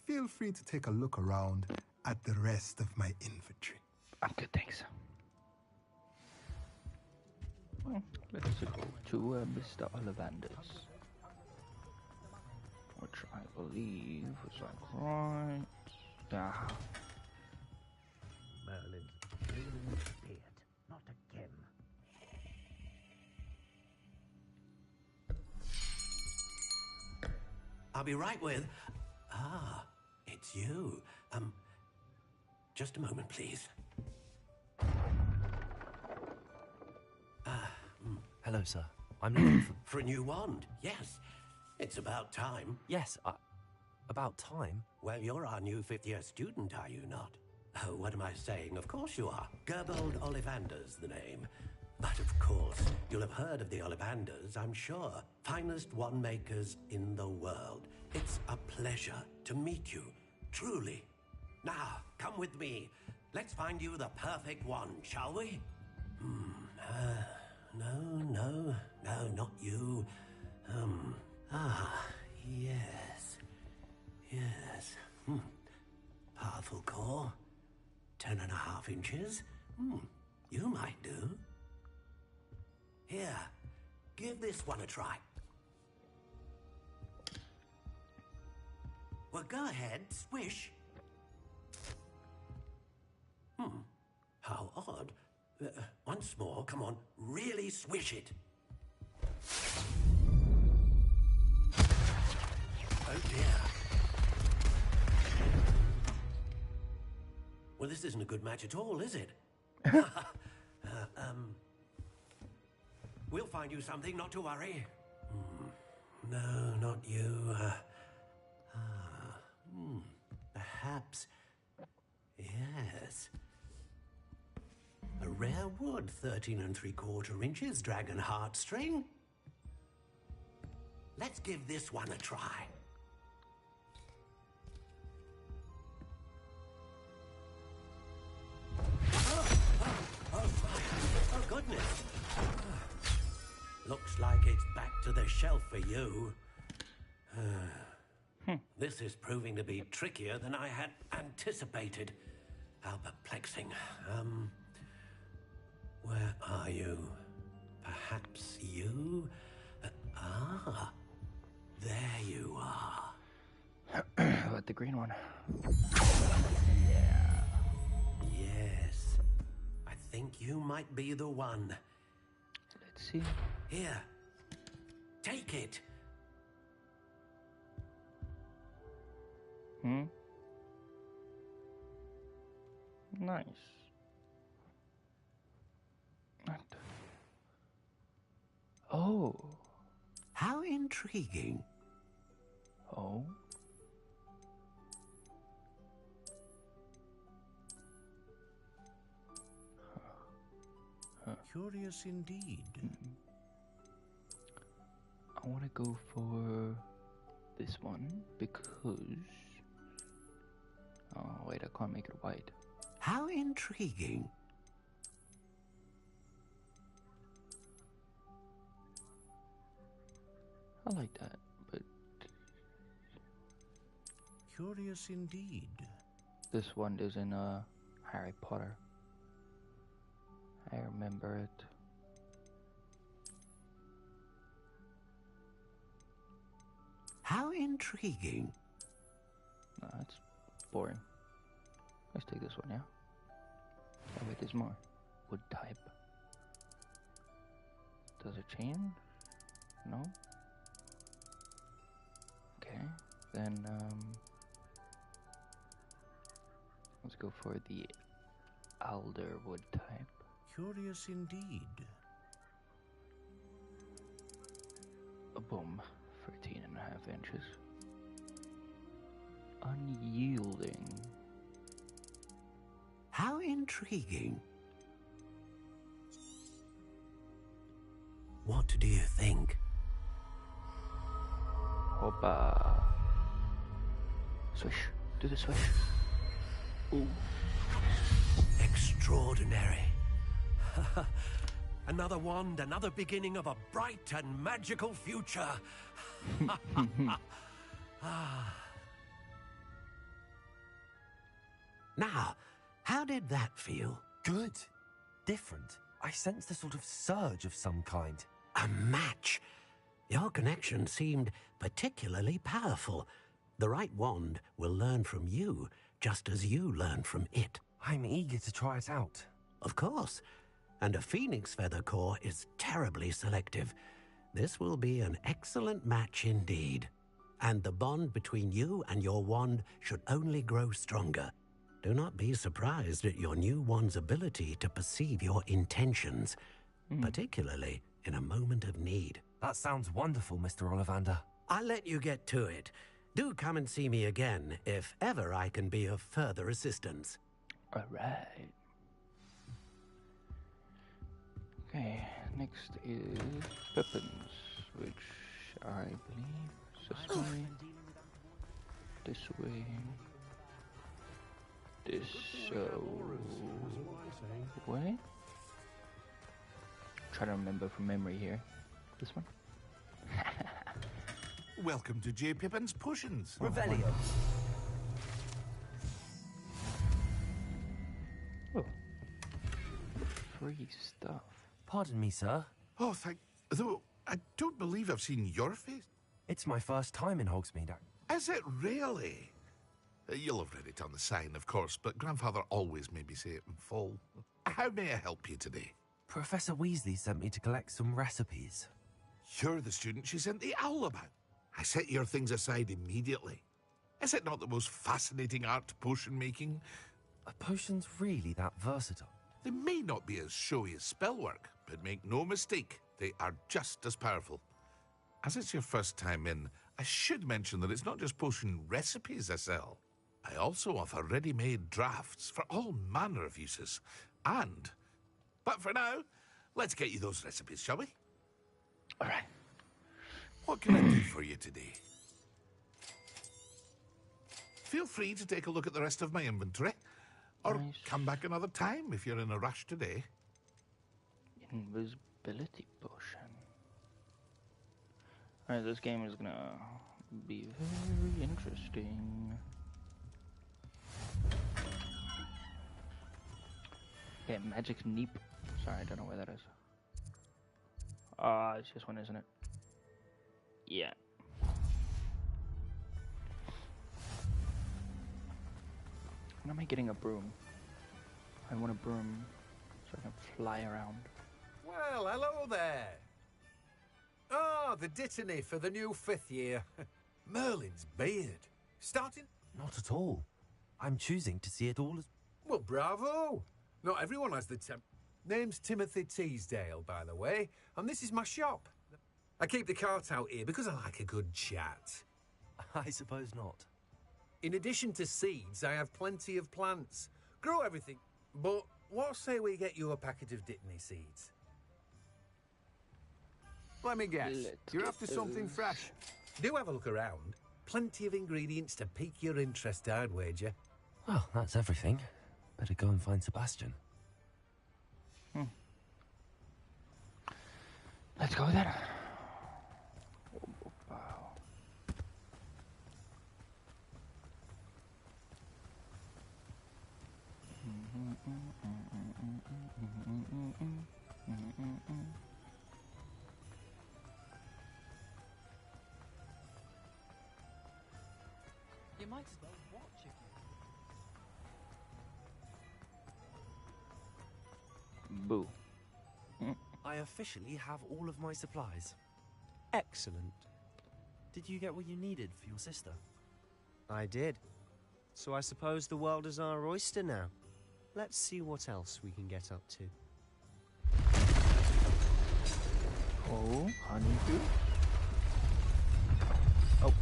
feel free to take a look around at the rest of my inventory. I'm good, thanks. Well, let's go to Mr. Ollivander's, which I believe was like right. Yeah. Merlin's beard, not again. I'll be right with... Ah, it's you. Just a moment, please. Hello, sir. I'm looking for a new wand, yes. It's about time. Yes, about time? Well, you're our new fifth-year student, are you not? Oh, what am I saying? Of course you are. Gerbold Ollivander's the name. But of course, you'll have heard of the Ollivanders, I'm sure. Finest wand makers in the world. It's a pleasure to meet you, truly. Now, come with me. Let's find you the perfect wand, shall we? No, not you. Yes. Powerful core. 10.5 inches. You might do. Here, give this one a try. Well, go ahead, swish. How odd. Once more, come on, really swish it. Oh dear. Well, this isn't a good match at all, is it? We'll find you something, not to worry. No, not you. Perhaps. Yes. A rare wood, 13 3/4 inches, dragon heartstring. Let's give this one a try. Oh, goodness. Looks like it's back to the shelf for you. This is proving to be trickier than I had anticipated. How perplexing. Where are you? Perhaps you? There you are. How about the green one? Yeah. Yes. I think you might be the one. Let's see. Here. Take it. Nice. Oh. How intriguing. Oh. Curious indeed. I want to go for this one because... Oh, wait, I can't make it white. How intriguing. I like that, but... Curious indeed. This one is in Harry Potter. I remember it. How intriguing. No, that's boring. Let's take this one, yeah? Oh wait, there's more. Wood type. Does it change? No? Okay, then let's go for the alder wood type. Curious indeed. Boom. 13.5 inches. Unyielding. How intriguing. What do you think? Hoppa. Swish. Do the swish. Ooh. Extraordinary. Another wand, another beginning of a bright and magical future. Now, how did that feel? Good. Different. I sensed a sort of surge of some kind. A match. Your connection seemed particularly powerful. The right wand will learn from you, just as you learn from it. I'm eager to try it out. Of course. And a phoenix feather core is terribly selective. This will be an excellent match indeed. And the bond between you and your wand should only grow stronger. Do not be surprised at your new wand's ability to perceive your intentions, particularly in a moment of need. That sounds wonderful, Mr. Ollivander. I'll let you get to it. Do come and see me again if ever I can be of further assistance. All right. Okay, next is weapons, which I believe is this way, this way, way. Try to remember from memory here. This one. Welcome to J. Pippin's Potions. Revelio. Oh. Free stuff. Pardon me, sir. Oh, though I don't believe I've seen your face. It's my first time in Hogsmeade. Is it really? You'll have read it on the sign, of course, but Grandfather always made me say it in full. How may I help you today? Professor Weasley sent me to collect some recipes. You're the student she sent the owl about. I set your things aside immediately. Is it not the most fascinating art potion making? Are potions really that versatile? They may not be as showy as spellwork, but make no mistake, they are just as powerful. As it's your first time in, I should mention that it's not just potion recipes I sell. I also offer ready-made drafts for all manner of uses. But for now, let's get you those recipes, shall we? All right. What can I do for you today? Feel free to take a look at the rest of my inventory. Or come back another time if you're in a rush today. Invisibility potion. Alright, this game is gonna be very interesting. Okay, Magic Neep. Sorry, I don't know where that is. It's this one, isn't it? Yeah. When am I getting a broom? I want a broom so I can fly around. Well, hello there. Oh, the dittany for the new 5th year. Merlin's beard. Starting? Not at all. I'm choosing to see it all as... Well, bravo. Not everyone has the Name's Timothy Teasdale, by the way, and this is my shop. I keep the cart out here because I like a good chat. I suppose not. In addition to seeds, I have plenty of plants. Grow everything. But what say we get you a packet of dittany seeds? Let me guess. You're after something fresh. Do have a look around. Plenty of ingredients to pique your interest, I'd wager. Well, that's everything. Better go and find Sebastian. Let's go then. You might as well watch it. Boo. I officially have all of my supplies. Excellent. Did you get what you needed for your sister? I did. So I suppose the world is our oyster now. Let's see what else we can get up to. Oh, honeydew? Oh.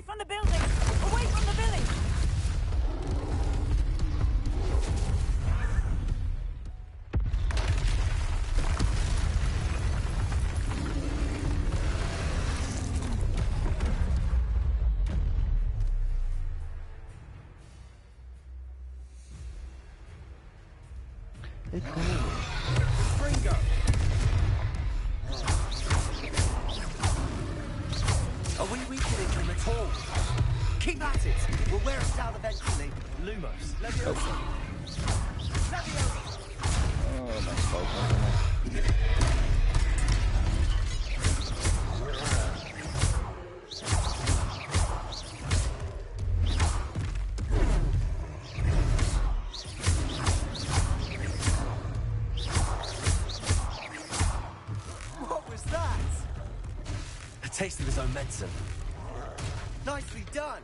from the building! Away from the village! It's coming. Fringo! Are we weakening them at all? Keep at it! We'll wear us down eventually. Lumos. Leviosa. Leviosa! Oh, my fault. What was that? A taste of his own medicine. Nicely done.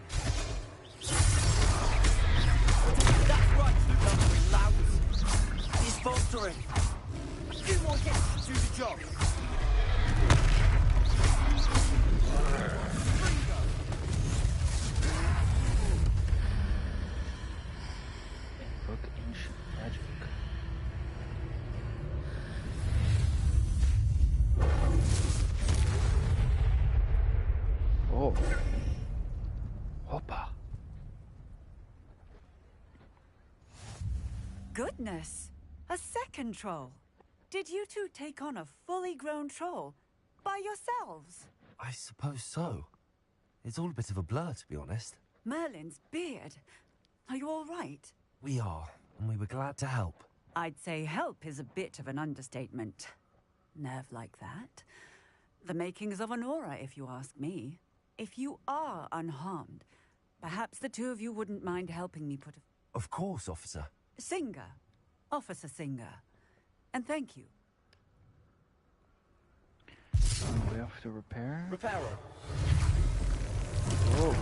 That's right, Luke, loud. He's faltering. A few more hits to do the job. Invoke ancient magic. Oh. Hoppa. Goodness! A second troll. Did you two take on a fully grown troll by yourselves? I suppose so. It's all a bit of a blur, to be honest. Merlin's beard. Are you all right? We are, and we were glad to help. I'd say help is a bit of an understatement. Nerve like that. The makings of an aura, if you ask me. If you are unharmed, perhaps the two of you wouldn't mind helping me put a... Of course, officer. Singer. Officer Singer. And thank you. We have to repair. Repairer. Oh.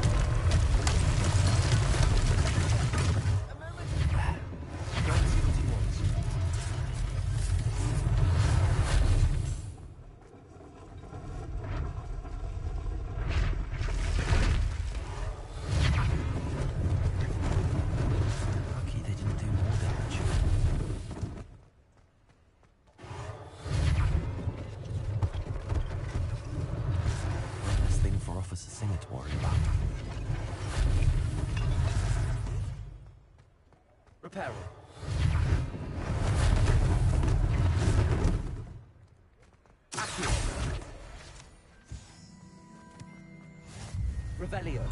Go and see what he wants. Lucky they didn't do more damage. One less thing for Officer Singer to worry about. Repairer. Accio. Revelio.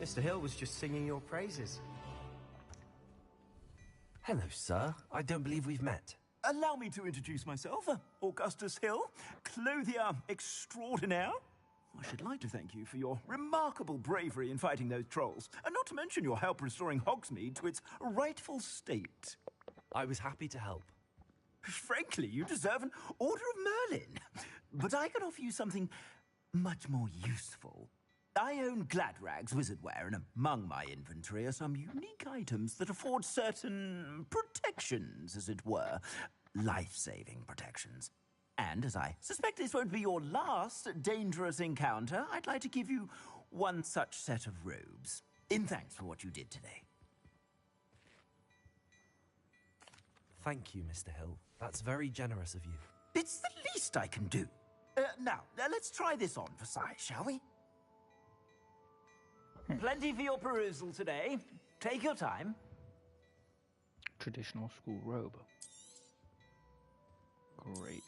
Mr. Hill was just singing your praises. Hello, sir. I don't believe we've met. Allow me to introduce myself, Augustus Hill, clothier extraordinaire. I should like to thank you for your remarkable bravery in fighting those trolls, and not to mention your help restoring Hogsmeade to its rightful state. I was happy to help. Frankly, you deserve an Order of Merlin. But I can offer you something much more useful. I own Gladrag's wizardware, and among my inventory are some unique items that afford certain protections, as it were. Life-saving protections. And as I suspect this won't be your last dangerous encounter, I'd like to give you one such set of robes, in thanks for what you did today. Thank you, Mr. Hill. That's very generous of you. It's the least I can do. Now, let's try this on for size, shall we? Plenty for your perusal today. Take your time. Traditional school robe. Great.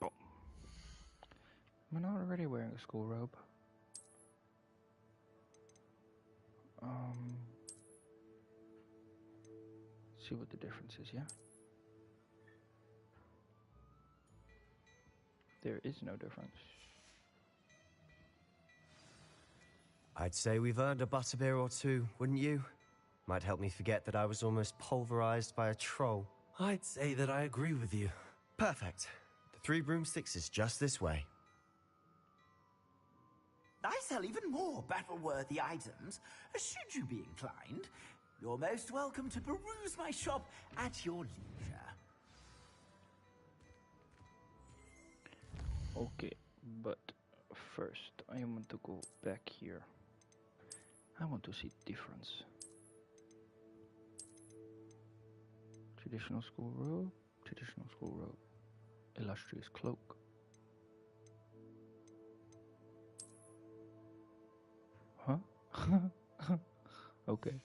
Oh. Am I not already wearing a school robe? Let's see what the difference is, yeah? There is no difference. I'd say we've earned a butterbeer or two, wouldn't you? Might help me forget that I was almost pulverized by a troll. I'd say that I agree with you. Perfect. The 3 broomsticks is just this way. I sell even more battle-worthy items, should you be inclined. You're most welcome to peruse my shop at your leisure. Okay, but first I want to go back here. I want to see the difference. Traditional school robe, traditional school robe, illustrious cloak. Huh? Okay.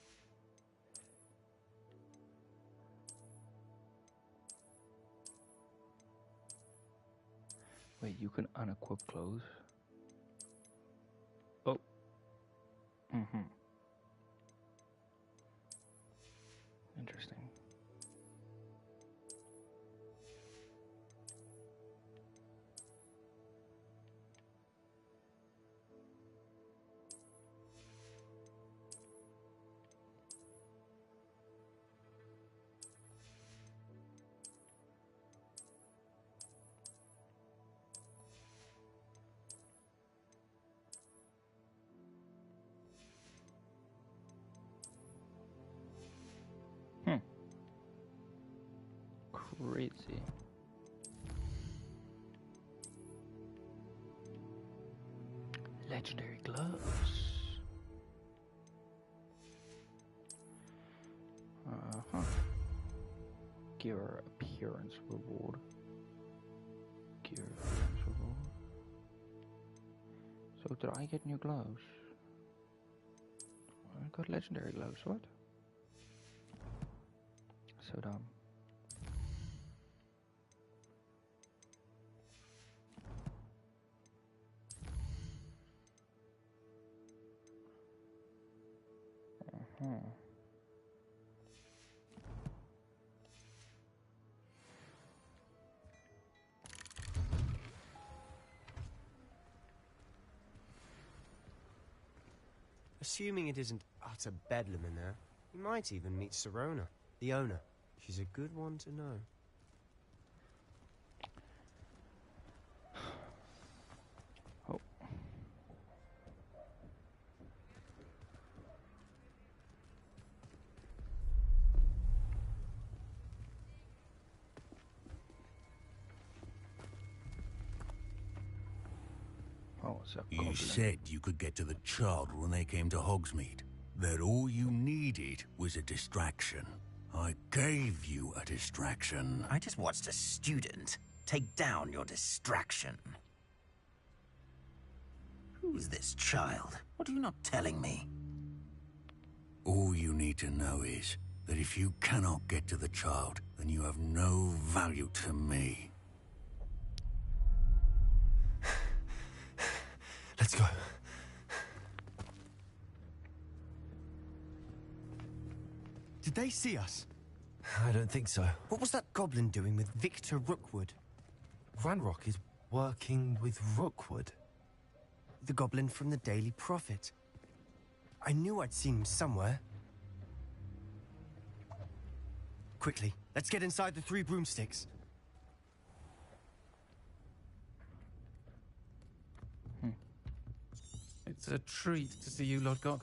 Wait, you can unequip clothes? Oh. Mm-hmm. Interesting. Crazy. Legendary gloves. Gear appearance reward. Gear appearance reward. So did I get new gloves? I got legendary gloves, what? So dumb. Assuming it isn't utter bedlam in there, you might even meet Sirona, the owner. She's a good one to know. Oh. Oh, it's a You goblin. said you could get to the child when they came to Hogsmeade. That all you needed was a distraction. I gave you a distraction. I just watched a student take down your distraction. Who is this child? What are you not telling me? All you need to know is that if you cannot get to the child, then you have no value to me. Let's go. Did they see us? I don't think so. What was that goblin doing with Victor Rookwood? Ranrock is working with Rookwood. The goblin from the Daily Prophet. I knew I'd seen him somewhere. Quickly, let's get inside the three broomsticks. It's a treat to see you, Lodgok.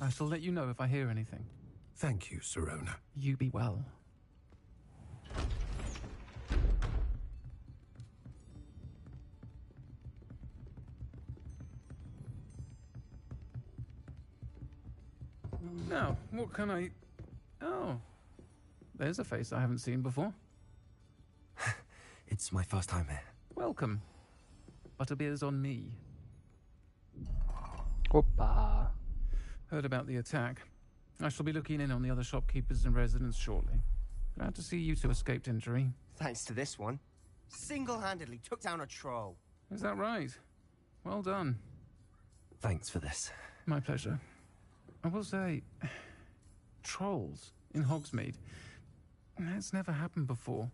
I shall let you know if I hear anything. Thank you, Sirona. You be well. Now, what can I... Oh, there's a face I haven't seen before. It's my first time here. Welcome. Butterbeer's on me. Opa. Heard about the attack. I shall be looking in on the other shopkeepers and residents shortly. Glad to see you two escaped injury. Thanks to this one. Single-handedly took down a troll. Is that right? Well done. Thanks for this. My pleasure. I will say, trolls in Hogsmeade. That's never happened before.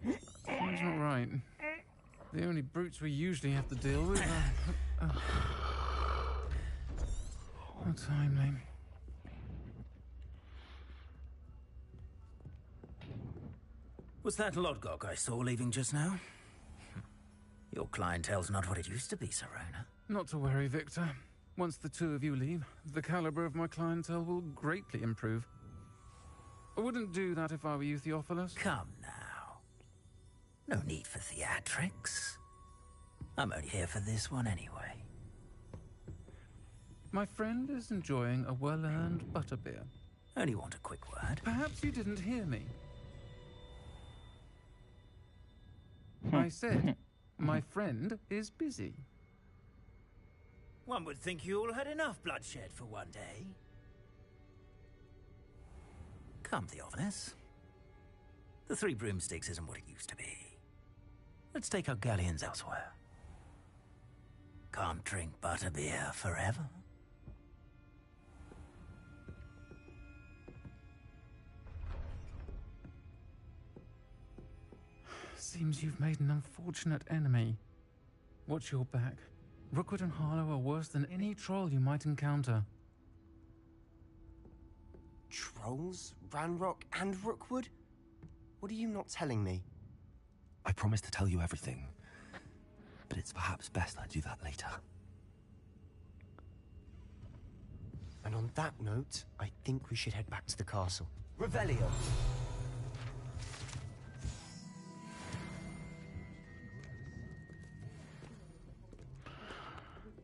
That's not right. The only brutes we usually have to deal with are... How timely. Was that Lodgok I saw leaving just now? Your clientele's not what it used to be, Sirona. Not to worry, Victor. Once the two of you leave, the caliber of my clientele will greatly improve. I wouldn't do that if I were you, Theophilus. Come now. No need for theatrics. I'm only here for this one anyway. My friend is enjoying a well-earned butterbeer. Only want a quick word. Perhaps you didn't hear me. I said, my friend is busy. One would think you all had enough bloodshed for one day. Come, Theophilus. The Three Broomsticks isn't what it used to be. Let's take our galleons elsewhere. Can't drink butterbeer forever. Seems you've made an unfortunate enemy. Watch your back. Rookwood and Harlow are worse than any troll you might encounter. Trolls? Ranrock and Rookwood? What are you not telling me? I promised to tell you everything, but it's perhaps best I do that later. And on that note, I think we should head back to the castle. Revelio.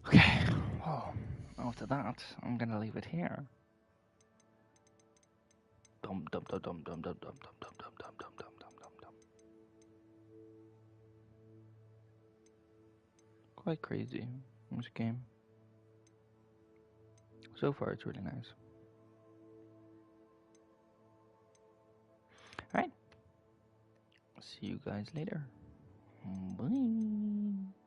Okay, well, after that, I'm gonna leave it here. Dum dum dum dum dum dum dum dum dum dum dum dum dum dum dum. Quite crazy, this game. So far, it's really nice. Alright, see you guys later. Bye.